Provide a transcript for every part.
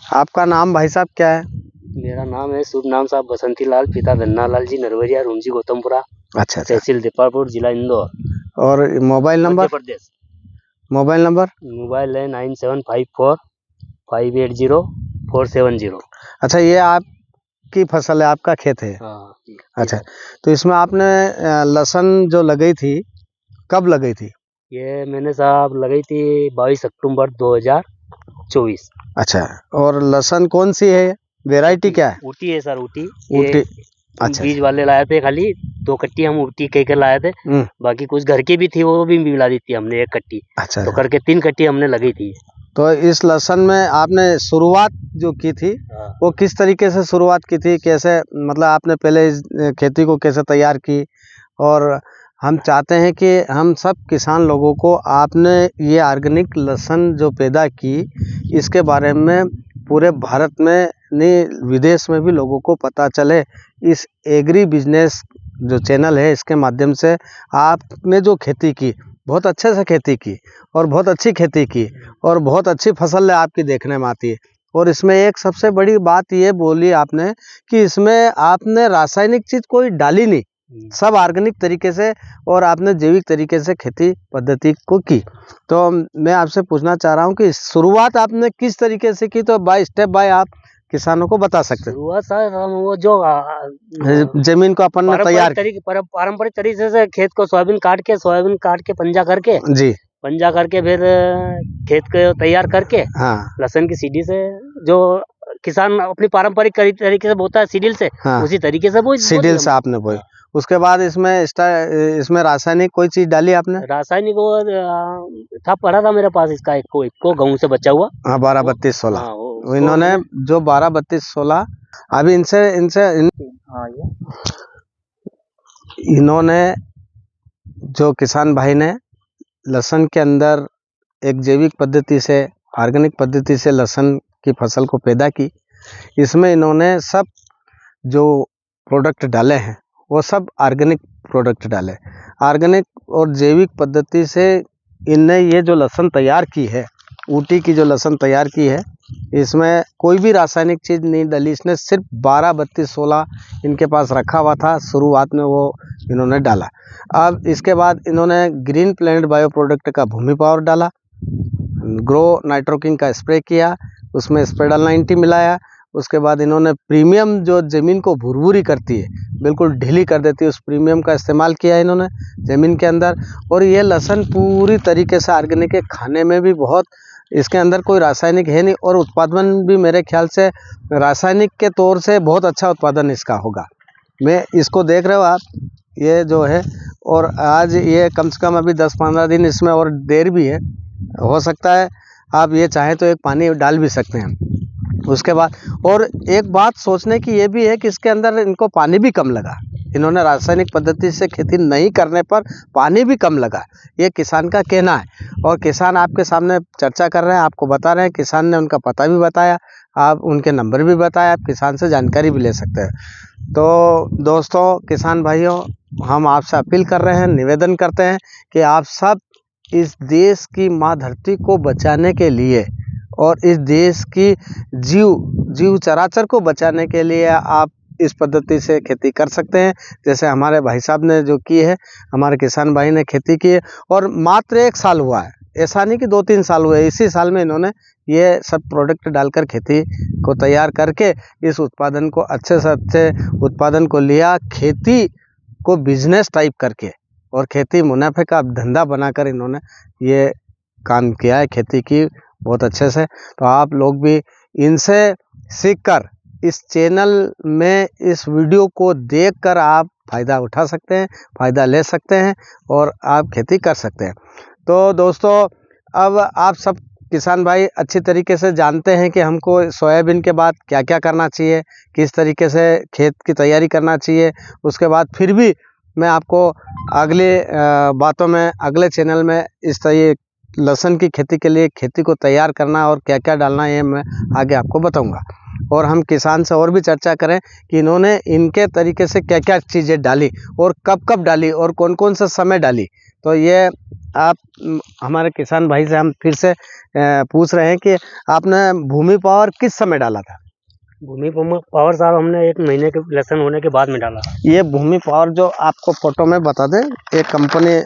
आपका नाम भाई साहब क्या है? मेरा नाम है शुभ नाम साहब बसंती लाल, पिता धन्ना लाल जी, नरवरिया रुंजी गौतमपुरा, अच्छा। तहसील दीपापुर, जिला इंदौर, और mobile Madhya number? Pradesh. Mobile number? Mobile है 9754580470। अच्छा, ये आपकी फसल है, आपका खेत है? हाँ जी। अच्छा, तो इसमें आपने लहसुन जो लगाई थी, कब लगाई थी? ये मैंने साहब लगाई थी 22 अक्टूबर 2024। अच्छा, और लहसुन कौन सी है, वेराइटी क्या है? ऊटी है सर, ऊटी। ऊटी। ये अच्छा बीज वाले लाए थे, खाली 2 कट्टी हम ऊटी कह के लाए थे। बाकी कुछ घर की भी थी, वो भी मिला दी थी हमने 1 कट्टी। अच्छा, तो करके 3 कट्टी हमने लगाई थी। तो इस लहसुन में आपने शुरुआत जो की थी, वो किस तरीके से शुरुआत की थी, कैसे, मतलब आपने पहले इस खेती को कैसे तैयार की? और हम चाहते हैं कि हम सब किसान लोगों को आपने ये ऑर्गेनिक लहसुन जो पैदा की, इसके बारे में पूरे भारत में नहीं विदेश में भी लोगों को पता चले। इस एग्री बिजनेस जो चैनल है, इसके माध्यम से आपने जो खेती की, बहुत अच्छे से खेती की और बहुत अच्छी खेती की और बहुत अच्छी फसल आपकी देखने में आती है। और इसमें एक सबसे बड़ी बात ये बोली आपने कि इसमें आपने रासायनिक चीज़ कोई डाली नहीं, सब ऑर्गेनिक तरीके से और आपने जैविक तरीके से खेती पद्धति को की। तो मैं आपसे पूछना चाह रहा हूँ कि शुरुआत आपने किस तरीके से की, तो बाय स्टेप बाय आप किसानों को बता सकते हैं। शुरुआत सर हम वो जो जमीन को अपन ने तैयार पारंपरिक तरीके से खेत को सोयाबीन काट के पंजा करके जी, पंजा करके फिर खेत को तैयार करके हाँ, लहसुन की सीढ़ी से जो किसान अपनी पारंपरिक तरीके से बोता है सीडील से, हाँ, उसी तरीके से वो सीडील से आपने बोई। उसके बाद इसमें रासायनिक कोई चीज डाली आपने? रासायनिक वो था, पड़ा था मेरे पास इसका एक को गेहूं से बचा हुआ। हाँ, 12-32-16। हाँ, इन्होंने जो 12-32-16 अभी इन्होंने जो किसान भाई ने लहसुन के अंदर एक जैविक पद्धति से, ऑर्गेनिक पद्धति से लहसुन की फसल को पैदा की। इसमें इन्होंने सब जो प्रोडक्ट डाले हैं वो सब ऑर्गेनिक प्रोडक्ट डाले। ऑर्गेनिक और जैविक पद्धति से इनने ये जो लहसुन तैयार की है, ऊटी की जो लहसुन तैयार की है, इसमें कोई भी रासायनिक चीज़ नहीं डाली। इसने सिर्फ 12-32-16 इनके पास रखा हुआ था, शुरुआत में वो इन्होंने डाला। अब इसके बाद इन्होंने ग्रीन प्लेनेट बायो प्रोडक्ट का भूमि पावर डाला, ग्रो नाइट्रोकिंग का स्प्रे किया, उसमें स्प्रेडल 90 मिलाया। उसके बाद इन्होंने प्रीमियम जो ज़मीन को भुरभुरी करती है, बिल्कुल ढीली कर देती है, उस प्रीमियम का इस्तेमाल किया इन्होंने ज़मीन के अंदर। और ये लहसुन पूरी तरीके से ऑर्गेनिक है, खाने में भी बहुत, इसके अंदर कोई रासायनिक है नहीं, और उत्पादन भी मेरे ख्याल से रासायनिक के तौर से बहुत अच्छा उत्पादन इसका होगा। मैं इसको देख रहे हो आप, ये जो है, और आज ये कम से कम अभी 10-15 दिन इसमें और देर भी है, हो सकता है आप ये चाहें तो एक पानी डाल भी सकते हैं। उसके बाद और एक बात सोचने की ये भी है कि इसके अंदर इनको पानी भी कम लगा। इन्होंने रासायनिक पद्धति से खेती नहीं करने पर पानी भी कम लगा, ये किसान का कहना है। और किसान आपके सामने चर्चा कर रहे हैं, आपको बता रहे हैं, किसान ने उनका पता भी बताया, आप उनके नंबर भी बताया, आप किसान से जानकारी भी ले सकते हैं। तो दोस्तों, किसान भाइयों, हम आपसे अपील कर रहे हैं, निवेदन करते हैं कि आप सब इस देश की माँ धरती को बचाने के लिए और इस देश की जीव चराचर को बचाने के लिए आप इस पद्धति से खेती कर सकते हैं। जैसे हमारे भाई साहब ने जो की है, हमारे किसान भाई ने खेती की है, और मात्र 1 साल हुआ है, ऐसा नहीं कि 2-3 साल हुए। इसी साल में इन्होंने ये सब प्रोडक्ट डालकर खेती को तैयार करके इस उत्पादन को अच्छे से अच्छे उत्पादन को लिया, खेती को बिजनेस टाइप करके और खेती मुनाफे का धंधा बनाकर इन्होंने ये काम किया है, खेती की बहुत अच्छे से। तो आप लोग भी इनसे सीखकर इस चैनल में इस वीडियो को देखकर आप फ़ायदा उठा सकते हैं, फ़ायदा ले सकते हैं और आप खेती कर सकते हैं। तो दोस्तों, अब आप सब किसान भाई अच्छी तरीके से जानते हैं कि हमको सोयाबीन के बाद क्या क्या करना चाहिए, किस तरीके से खेत की तैयारी करना चाहिए। उसके बाद फिर भी मैं आपको अगले बातों में, अगले चैनल में इस तरह लहसुन की खेती के लिए खेती को तैयार करना और क्या क्या डालना है, मैं आगे आपको बताऊंगा। और हम किसान से और भी चर्चा करें कि इन्होंने इनके तरीके से क्या क्या चीज़ें डाली और कब कब डाली और कौन कौन सा समय डाली। तो ये आप हमारे किसान भाई से हम फिर से पूछ रहे हैं कि आपने भूमि पावर किस समय डाला था? भूमि पावर साहब हमने 1 महीने के लहसुन होने के बाद में डाला। ये भूमि पावर जो आपको फोटो में बता दें, एक कंपनी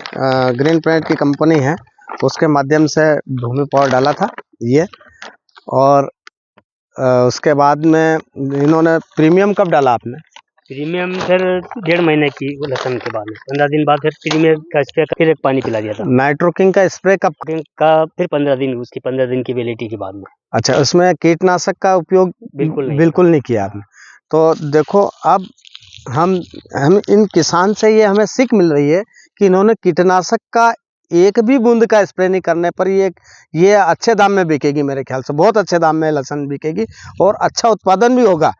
ग्रीन प्लैनेट की कंपनी है, उसके माध्यम से भूमि पावर डाला था ये। और उसके बाद में इन्होंने प्रीमियम कब डाला आपने? प्रीमियम फिर 1.5 महीने की लहसुन के बाद में 15 दिन बाद फिर प्रीमियम का स्प्रे फिर एक पानी पिला दिया था। नाइट्रोकिंग का स्प्रे कब का फिर 15 दिन, उसकी 15 दिन की वैलिडिटी के बाद में। अच्छा, उसमें कीटनाशक का उपयोग बिल्कुल नहीं किया आपने। तो देखो, अब हम इन किसान से ये हमें सीख मिल रही है कि इन्होंने कीटनाशक का एक भी बूंद का स्प्रे नहीं करने पर ये अच्छे दाम में बिकेगी, मेरे ख्याल से बहुत अच्छे दाम में लहसुन बिकेगी और अच्छा उत्पादन भी होगा।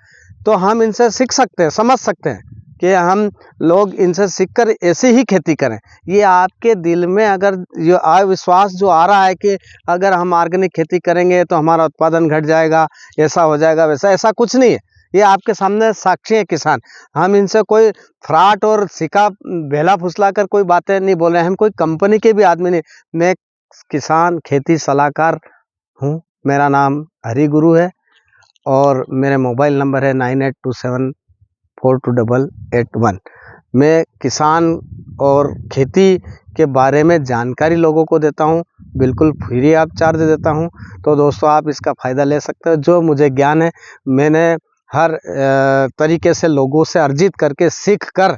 तो हम इनसे सीख सकते हैं, समझ सकते हैं कि हम लोग इनसे सीखकर ऐसे ही खेती करें। ये आपके दिल में अगर ये अविश्वास जो आ रहा है कि अगर हम ऑर्गेनिक खेती करेंगे तो हमारा उत्पादन घट जाएगा, ऐसा हो जाएगा, वैसा, ऐसा कुछ नहीं है। ये आपके सामने साक्षी है किसान। हम इनसे कोई फ्रॉड और सिक्का बेला फुसला कर कोई बातें नहीं बोल रहे हैं। हम कोई कंपनी के भी आदमी नहीं, मैं किसान खेती सलाहकार हूँ। मेरा नाम हरि गुरु है और मेरे मोबाइल नंबर है 9827428881। मैं किसान और खेती के बारे में जानकारी लोगों को देता हूँ, बिल्कुल फ्री ऑफ चार्ज देता हूँ। तो दोस्तों, आप इसका फ़ायदा ले सकते हो। जो मुझे ज्ञान है, मैंने हर तरीके से लोगों से अर्जित करके सीख कर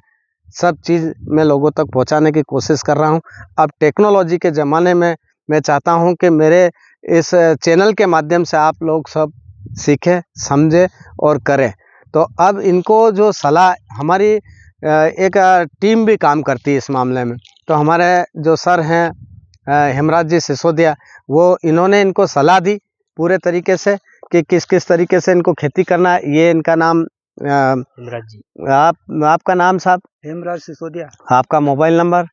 सब चीज़ मैं लोगों तक पहुंचाने की कोशिश कर रहा हूं। अब टेक्नोलॉजी के ज़माने में मैं चाहता हूं कि मेरे इस चैनल के माध्यम से आप लोग सब सीखें, समझें और करें। तो अब इनको जो सलाह, हमारी एक टीम भी काम करती है इस मामले में। तो हमारे जो सर हैं हेमराज जी सिसोदिया, वो इन्होंने इनको सलाह दी पूरे तरीके से कि किस किस तरीके से इनको खेती करना है। ये इनका नाम हेमराज जी। आपका नाम साहब? हेमराज सिसोदिया। आपका मोबाइल नंबर?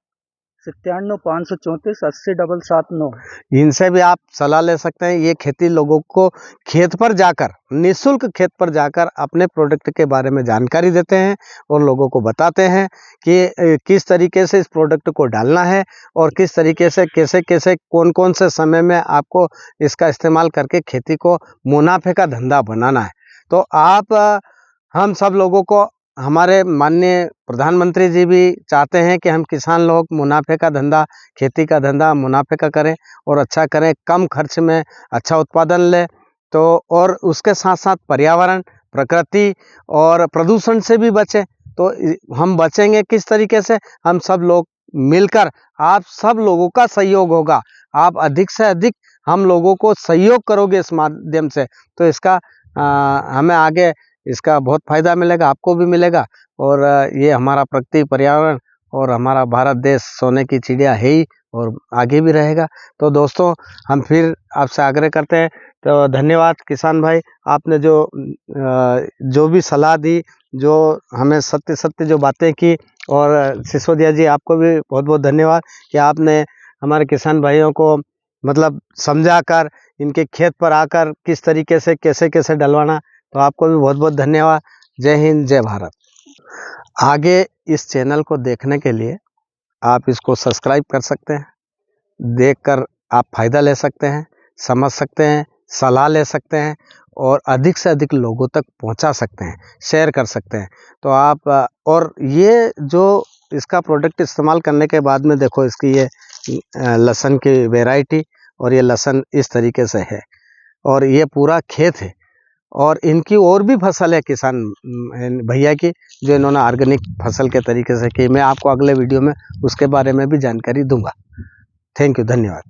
97 534 80 779। इनसे भी आप सलाह ले सकते हैं। ये खेती लोगों को खेत पर जाकर, निःशुल्क खेत पर जाकर अपने प्रोडक्ट के बारे में जानकारी देते हैं और लोगों को बताते हैं कि किस तरीके से इस प्रोडक्ट को डालना है और किस तरीके से कैसे कैसे कौन कौन से समय में आपको इसका इस्तेमाल करके खेती को मुनाफे का धंधा बनाना है। तो आप हम सब लोगों को, हमारे माननीय प्रधानमंत्री जी भी चाहते हैं कि हम किसान लोग मुनाफे का धंधा, खेती का धंधा मुनाफे का करें और अच्छा करें, कम खर्च में अच्छा उत्पादन लें। तो और उसके साथ साथ पर्यावरण, प्रकृति और प्रदूषण से भी बचें। तो हम बचेंगे किस तरीके से? हम सब लोग मिलकर, आप सब लोगों का सहयोग होगा। आप अधिक से अधिक हम लोगों को सहयोग करोगे इस माध्यम से, तो इसका हमें आगे इसका बहुत फ़ायदा मिलेगा, आपको भी मिलेगा। और ये हमारा प्रकृति, पर्यावरण और हमारा भारत देश सोने की चिड़िया है ही और आगे भी रहेगा। तो दोस्तों, हम फिर आपसे आग्रह करते हैं। तो धन्यवाद किसान भाई, आपने जो भी सलाह दी, जो हमें सत्य जो बातें की। और सिसोदिया जी, आपको भी बहुत बहुत धन्यवाद कि आपने हमारे किसान भाइयों को मतलब समझा कर, इनके खेत पर आकर किस तरीके से कैसे कैसे डलवाना। तो आपको भी बहुत बहुत धन्यवाद। जय हिंद, जय भारत। आगे इस चैनल को देखने के लिए आप इसको सब्सक्राइब कर सकते हैं। देखकर आप फ़ायदा ले सकते हैं, समझ सकते हैं, सलाह ले सकते हैं और अधिक से अधिक लोगों तक पहुंचा सकते हैं, शेयर कर सकते हैं। तो आप और ये जो इसका प्रोडक्ट इस्तेमाल करने के बाद में देखो, इसकी ये लहसुन की वैरायटी और ये लहसुन इस तरीके से है और ये पूरा खेत है। और इनकी और भी फसल है किसान भैया की, जो इन्होंने ऑर्गेनिक फसल के तरीके से की। मैं आपको अगले वीडियो में उसके बारे में भी जानकारी दूंगा। थैंक यू, धन्यवाद।